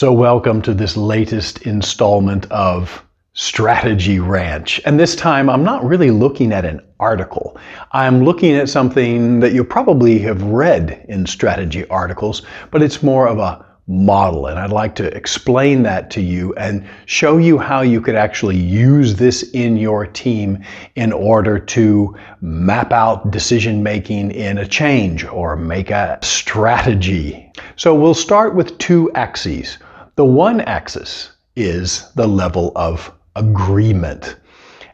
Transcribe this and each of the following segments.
So welcome to this latest installment of Strategy Ranch. And this time I'm not really looking at an article. I'm looking at something that you probably have read in strategy articles, but it's more of a model. And I'd like to explain that to you and show you how you could actually use this in your team in order to map out decision making in a change or make a strategy. So we'll start with two axes. The one axis is the level of agreement,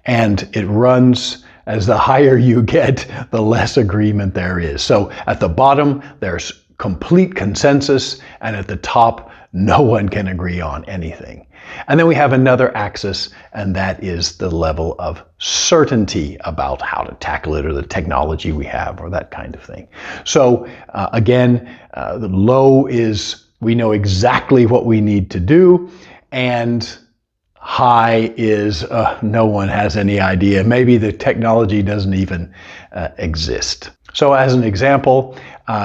and it runs as the higher you get, the less agreement there is. So at the bottom, there's complete consensus, and at the top, no one can agree on anything. And then we have another axis, and that is the level of certainty about how to tackle it or the technology we have or that kind of thing. So again, the low is we know exactly what we need to do, and high is no one has any idea. Maybe the technology doesn't even exist. So as an example,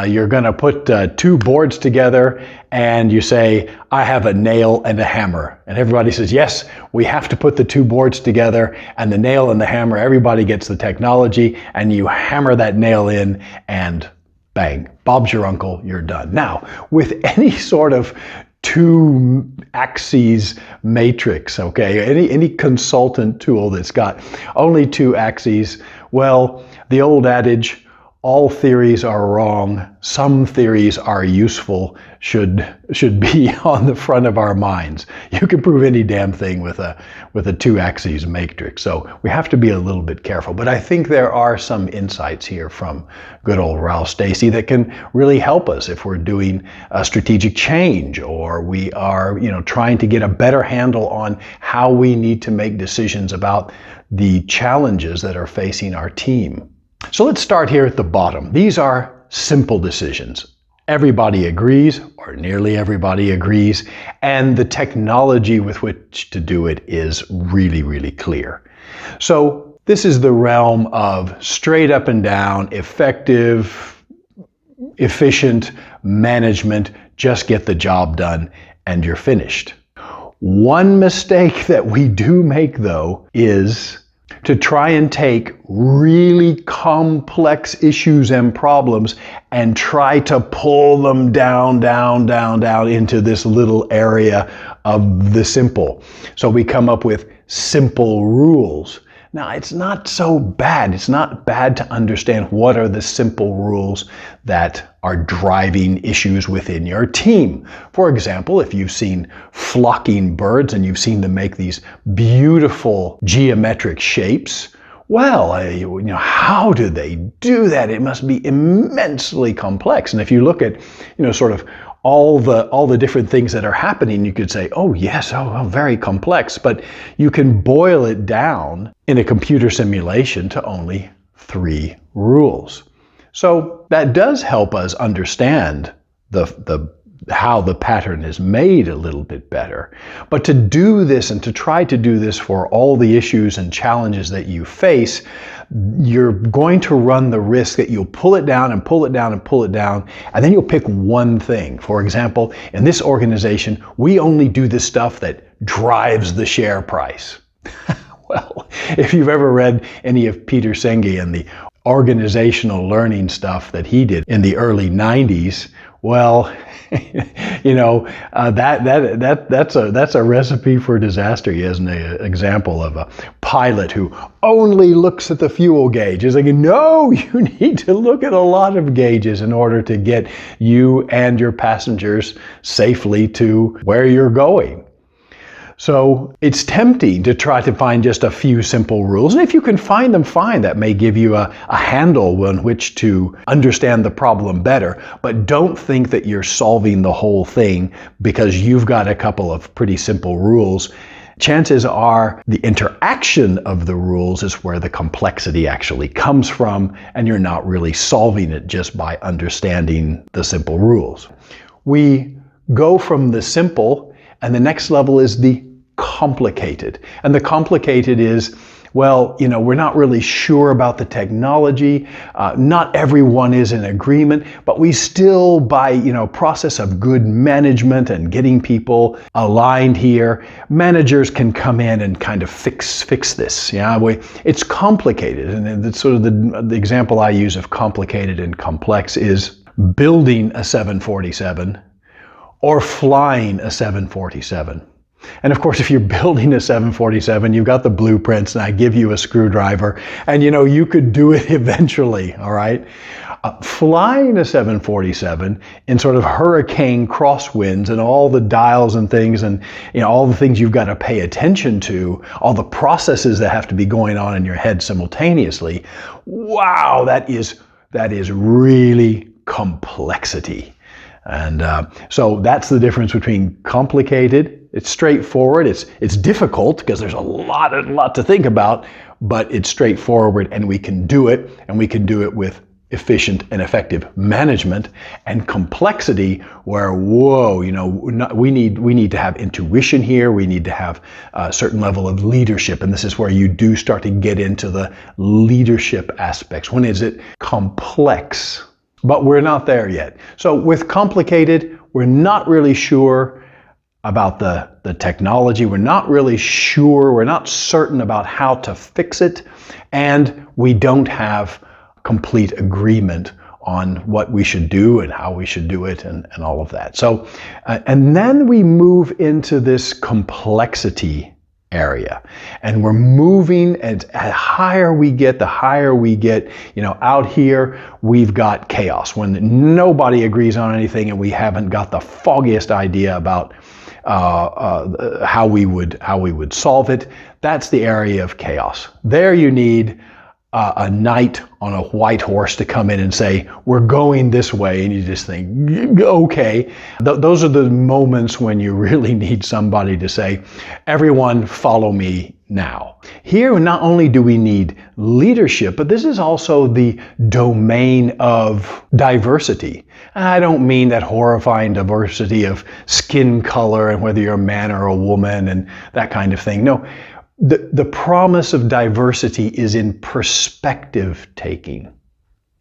you're going to put two boards together and you say, I have a nail and a hammer. And everybody says, yes, we have to put the two boards together, and the nail and the hammer, everybody gets the technology, and you hammer that nail in and bang, Bob's your uncle, you're done. Now, with any sort of two axes matrix, okay, any consultant tool that's got only two axes, well, the old adage, all theories are wrong, some theories are useful, should be on the front of our minds. You can prove any damn thing with a two axes matrix. So we have to be a little bit careful. But I think there are some insights here from good old Ralph Stacey that can really help us if we're doing a strategic change, or we are, trying to get a better handle on how we need to make decisions about the challenges that are facing our team. So let's start here at the bottom. These are simple decisions. Everybody agrees, or nearly everybody agrees, and the technology with which to do it is really, really clear. So this is the realm of straight up and down, effective, efficient management. Just get the job done and you're finished. One mistake that we do make, though, is to try and take really complex issues and problems and try to pull them down into this little area of the simple. So we come up with simple rules. Now, it's not so bad. It's not bad to understand what are the simple rules that are driving issues within your team. For example, if you've seen flocking birds and you've seen them make these beautiful geometric shapes, well, how do they do that? It must be immensely complex. And if you look at, sort of all the different things that are happening, you could say, oh yes, very complex, but you can boil it down in a computer simulation to only 3 rules. So that does help us understand how the pattern is made a little bit better. But to do this and to try to do this for all the issues and challenges that you face, you're going to run the risk that you'll pull it down and pull it down and pull it down, and then you'll pick one thing. For example, in this organization, we only do the stuff that drives the share price. Well, if you've ever read any of Peter Senge and the organizational learning stuff that he did in the early 90s, well, that's a recipe for disaster. He has an example of a pilot who only looks at the fuel gauge. He's like, no, you need to look at a lot of gauges in order to get you and your passengers safely to where you're going. So it's tempting to try to find just a few simple rules. And if you can find them, fine. That may give you a handle on which to understand the problem better. But don't think that you're solving the whole thing because you've got a couple of pretty simple rules. Chances are the interaction of the rules is where the complexity actually comes from, and you're not really solving it just by understanding the simple rules. We go from the simple, and the next level is the complicated. And the complicated is Well, we're not really sure about the technology. Not everyone is in agreement, but we still, by, process of good management and getting people aligned here, managers can come in and kind of fix this. Yeah, it's complicated. And it's sort of the example I use of complicated and complex is building a 747 or flying a 747. And of course, if you're building a 747, you've got the blueprints and I give you a screwdriver and you could do it eventually, all right? Flying a 747 in sort of hurricane crosswinds and all the dials and things and all the things you've got to pay attention to, all the processes that have to be going on in your head simultaneously, wow, that is really complexity. And so that's the difference between complicated. It's straightforward. It's difficult because there's a lot to think about, but it's straightforward and we can do it, and we can do it with efficient and effective management. And complexity, where we need to have intuition here. We need to have a certain level of leadership, and this is where you do start to get into the leadership aspects. When is it complex? But we're not there yet. So with complicated, we're not really sure about the technology. We're not really sure. We're not certain about how to fix it. And we don't have complete agreement on what we should do and how we should do it and all of that. So, and then we move into this complexity area. And we're moving, and the higher we get, out here, we've got chaos. When nobody agrees on anything and we haven't got the foggiest idea about how we would solve it, that's the area of chaos. There you need a knight on a white horse to come in and say, we're going this way, and you just think, okay. Those are the moments when you really need somebody to say, everyone follow me now. Here, not only do we need leadership, but this is also the domain of diversity. And I don't mean that horrifying diversity of skin color and whether you're a man or a woman and that kind of thing. No. The promise of diversity is in perspective taking.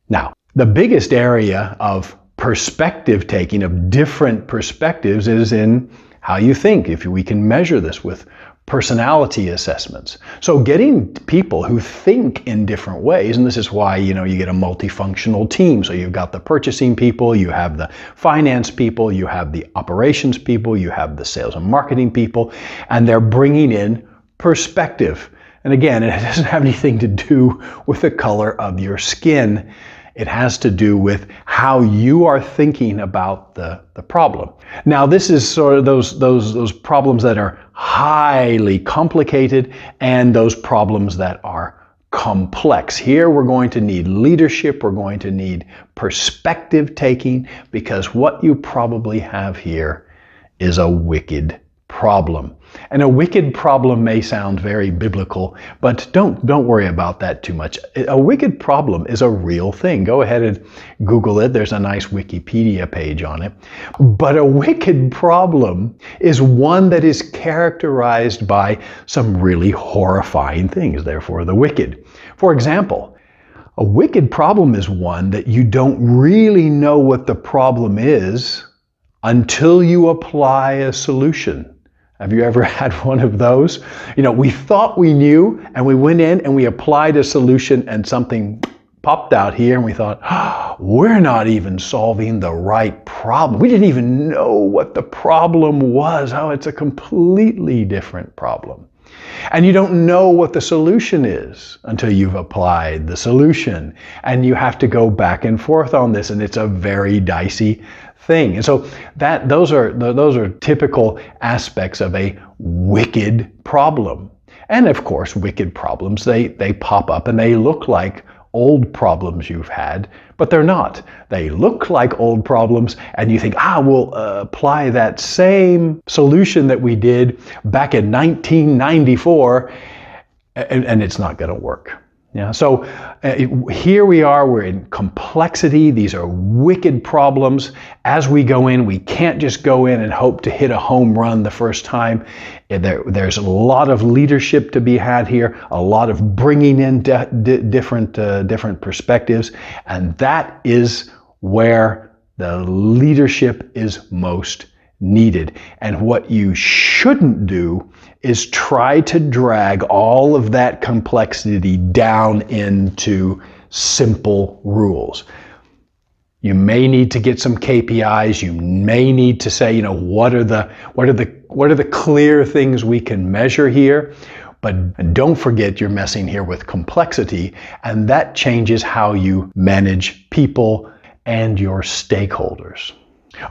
Now, the biggest area of perspective taking, of different perspectives, is in how you think. If we can measure this with personality assessments. So getting people who think in different ways, and this is why, you get a multifunctional team. So you've got the purchasing people, you have the finance people, you have the operations people, you have the sales and marketing people, and they're bringing in perspective. And again, it doesn't have anything to do with the color of your skin. It has to do with how you are thinking about the problem. Now, this is sort of those problems that are highly complicated and those problems that are complex. Here we're going to need leadership, we're going to need perspective taking, because what you probably have here is a wicked problem. And a wicked problem may sound very biblical, but don't worry about that too much. A wicked problem is a real thing. Go ahead and Google it. There's a nice Wikipedia page on it. But a wicked problem is one that is characterized by some really horrifying things, therefore the wicked. For example, a wicked problem is one that you don't really know what the problem is until you apply a solution. Have you ever had one of those? We thought we knew, and we went in and we applied a solution and something popped out here and we thought, we're not even solving the right problem. We didn't even know what the problem was. Oh, it's a completely different problem. And you don't know what the solution is until you've applied the solution. And you have to go back and forth on this, and it's a very dicey thing. And so those are typical aspects of a wicked problem. And of course, wicked problems, they pop up and they look like old problems you've had, but they're not. They look like old problems, and you think, we'll apply that same solution that we did back in 1994, and it's not going to work. Yeah, so here we are, we're in complexity. These are wicked problems. As we go in, we can't just go in and hope to hit a home run the first time. There's a lot of leadership to be had here, a lot of bringing in different perspectives, and that is where the leadership is most needed. And what you shouldn't do is try to drag all of that complexity down into simple rules. You may need to get some KPIs. You may need to say, what are the clear things we can measure here? But don't forget, you're messing here with complexity, and that changes how you manage people and your stakeholders.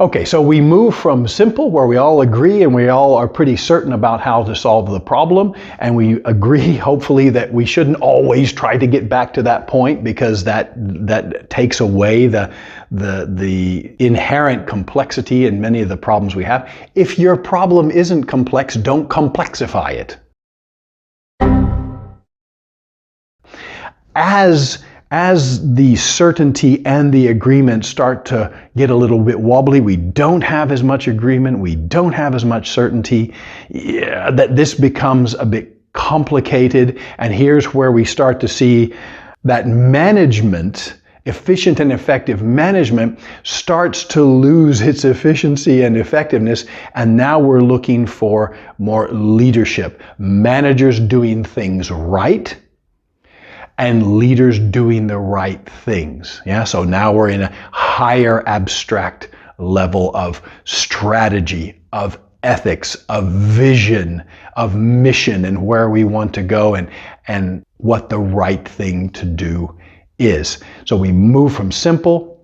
Okay, so we move from simple, where we all agree and we all are pretty certain about how to solve the problem, and we agree, hopefully, that we shouldn't always try to get back to that point, because that takes away the inherent complexity in many of the problems we have. If your problem isn't complex, don't complexify it. As the certainty and the agreement start to get a little bit wobbly, we don't have as much agreement, we don't have as much certainty, that this becomes a bit complicated. And here's where we start to see that management, efficient and effective management, starts to lose its efficiency and effectiveness. And now we're looking for more leadership. Managers doing things right, and leaders doing the right things. Yeah, so now we're in a higher abstract level of strategy, of ethics, of vision, of mission, and where we want to go, and what the right thing to do is. So we move from simple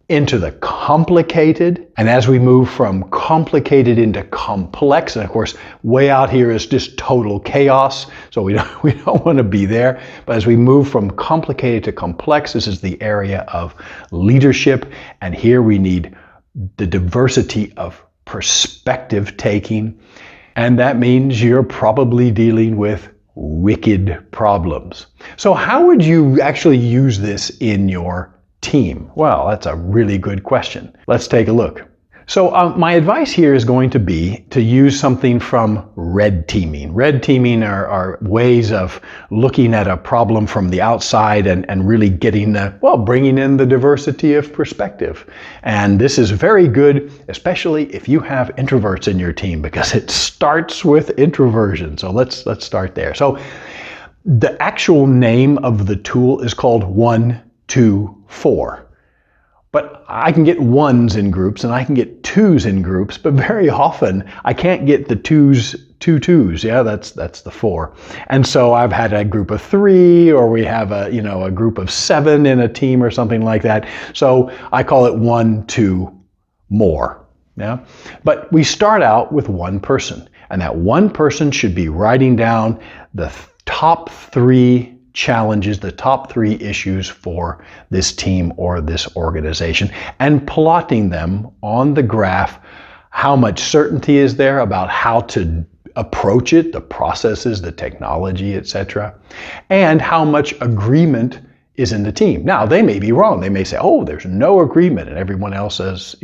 into the complicated, and as we move from complicated into complex, and of course way out here is just total chaos, so we don't want to be there. But as we move from complicated to complex, this is the area of leadership, and here we need the diversity of perspective taking, and that means you're probably dealing with wicked problems. So how would you actually use this in your team? Well, that's a really good question. Let's take a look. So my advice here is going to be to use something from red teaming. Red teaming are ways of looking at a problem from the outside and really getting bringing in the diversity of perspective. And this is very good, especially if you have introverts in your team, because it starts with introversion. So let's start there. So the actual name of the tool is called 1, 2, 4. But I can get ones in groups and I can get twos in groups, but very often I can't get the two twos. Yeah, that's the 4. And so I've had a group of 3, or we have a group of 7 in a team or something like that. So I call it 1, 2, more. Yeah, but we start out with one person, and that one person should be writing down the top 3 challenges, the top 3 issues for this team or this organization, and plotting them on the graph. How much certainty is there about how to approach it, the processes, the technology, etc., and how much agreement is in the team. Now, they may be wrong. They may say, oh, there's no agreement, and everyone else says,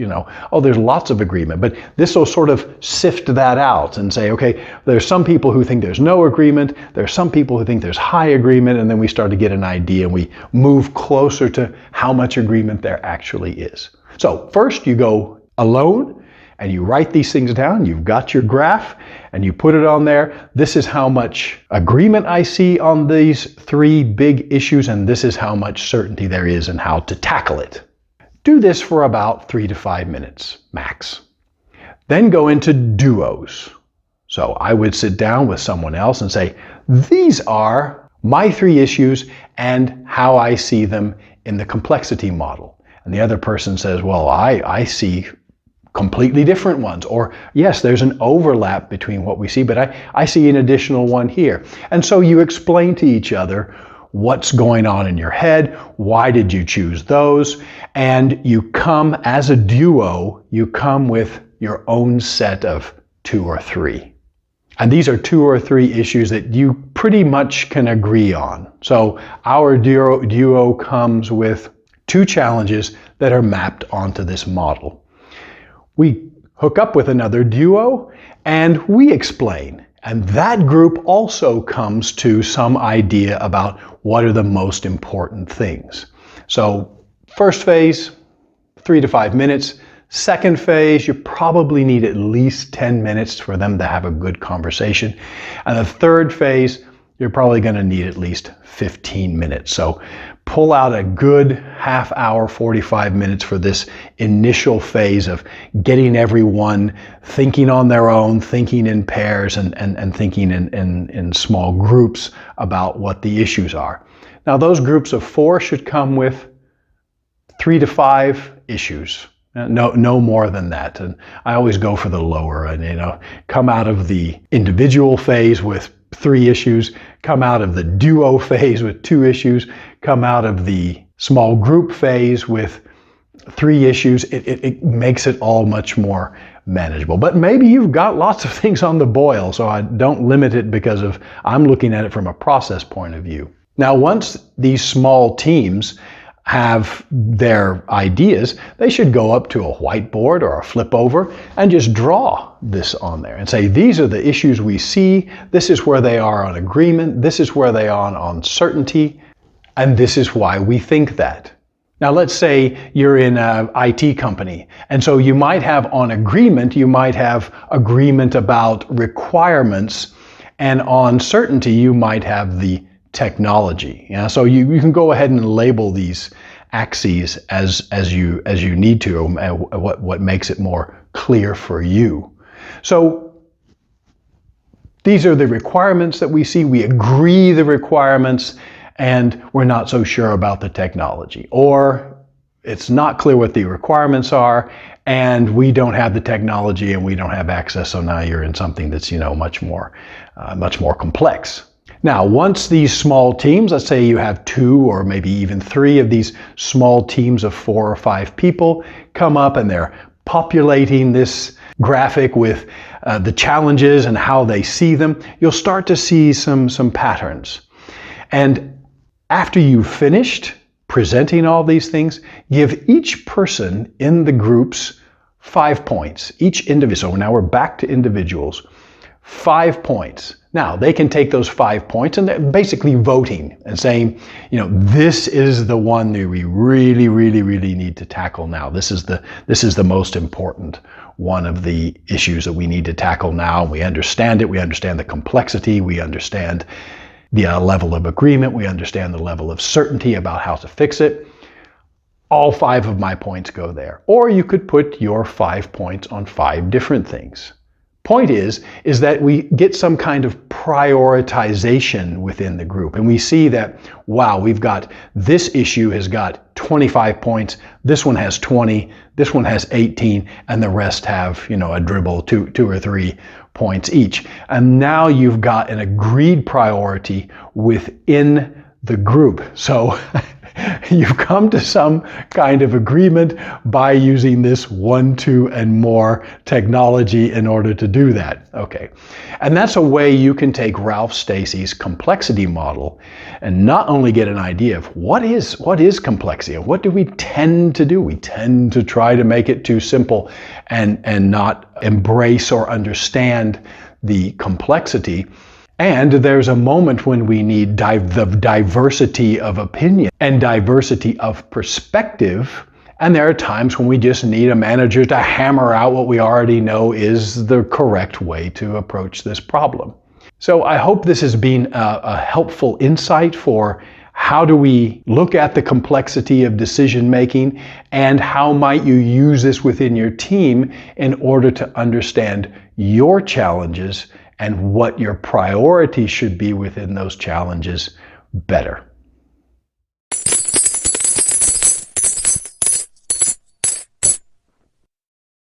oh, there's lots of agreement. But this will sort of sift that out and say, okay, there's some people who think there's no agreement, there's some people who think there's high agreement, and then we start to get an idea, and we move closer to how much agreement there actually is. So first you go alone, and you write these things down. You've got your graph, and you put it on there. This is how much agreement I see on these 3 big issues, and this is how much certainty there is and how to tackle it. Do this for about 3 to 5 minutes, max. Then go into duos. So I would sit down with someone else and say, these are my 3 issues and how I see them in the complexity model. And the other person says, well, I see completely different ones, or yes, there's an overlap between what we see, but I see an additional one here. And so you explain to each other what's going on in your head, why did you choose those, and you come as a duo, you come with your own set of 2 or 3. And these are 2 or 3 issues that you pretty much can agree on. So our duo comes with 2 challenges that are mapped onto this model. We hook up with another duo and we explain. And that group also comes to some idea about what are the most important things. So first phase, 3 to 5 minutes. Second phase, you probably need at least 10 minutes for them to have a good conversation. And the third phase, you're probably going to need at least 15 minutes. So pull out a good half hour, 45 minutes for this initial phase of getting everyone thinking on their own, thinking in pairs, and thinking in small groups about what the issues are. Now, those groups of 4 should come with 3 to 5 issues. No more than that. And I always go for the lower and, come out of the individual phase with 3 issues, come out of the duo phase with 2 issues, come out of the small group phase with 3 issues. It makes it all much more manageable. But maybe you've got lots of things on the boil, so I don't limit it because I'm looking at it from a process point of view. Now, once these small teams have their ideas, they should go up to a whiteboard or a flip over and just draw this on there and say, these are the issues we see, this is where they are on agreement, this is where they are on certainty, and this is why we think that. Now let's say you're in an IT company, and so you might have on agreement, you might have agreement about requirements, and on certainty you might have the technology. So you can go ahead and label these axes as you need to, what makes it more clear for you. So these are the requirements that we see. We agree the requirements, and we're not so sure about the technology. Or it's not clear what the requirements are, and we don't have the technology and we don't have access, so now you're in something that's much more complex. Now, once these small teams, let's say you have 2 or maybe even 3 of these small teams of 4 or 5 people come up and they're populating this graphic with the challenges and how they see them, you'll start to see some patterns. And after you've finished presenting all these things, give each person in the groups 5 points, each individual. So now we're back to individuals. 5 points. Now, they can take those 5 points and they're basically voting and saying, this is the one that we really, really, really need to tackle now. This is the most important one of the issues that we need to tackle now. We understand it. We understand the complexity. We understand the level of agreement. We understand the level of certainty about how to fix it. All 5 of my points go there. Or you could put your 5 points on 5 different things. Point is that we get some kind of prioritization within the group. And we see that, wow, we've got this issue has got 25 points, this one has 20, this one has 18, and the rest have, a dribble, two or 3 points each. And now you've got an agreed priority within the group. So you've come to some kind of agreement by using this 1, 2, and more technology in order to do that. Okay. And that's a way you can take Ralph Stacey's complexity model and not only get an idea of what is complexity and what do we tend to do. We tend to try to make it too simple and not embrace or understand the complexity. And there's a moment when we need the diversity of opinion and diversity of perspective. And there are times when we just need a manager to hammer out what we already know is the correct way to approach this problem. So I hope this has been a helpful insight for how do we look at the complexity of decision making and how might you use this within your team in order to understand your challenges and what your priorities should be within those challenges better.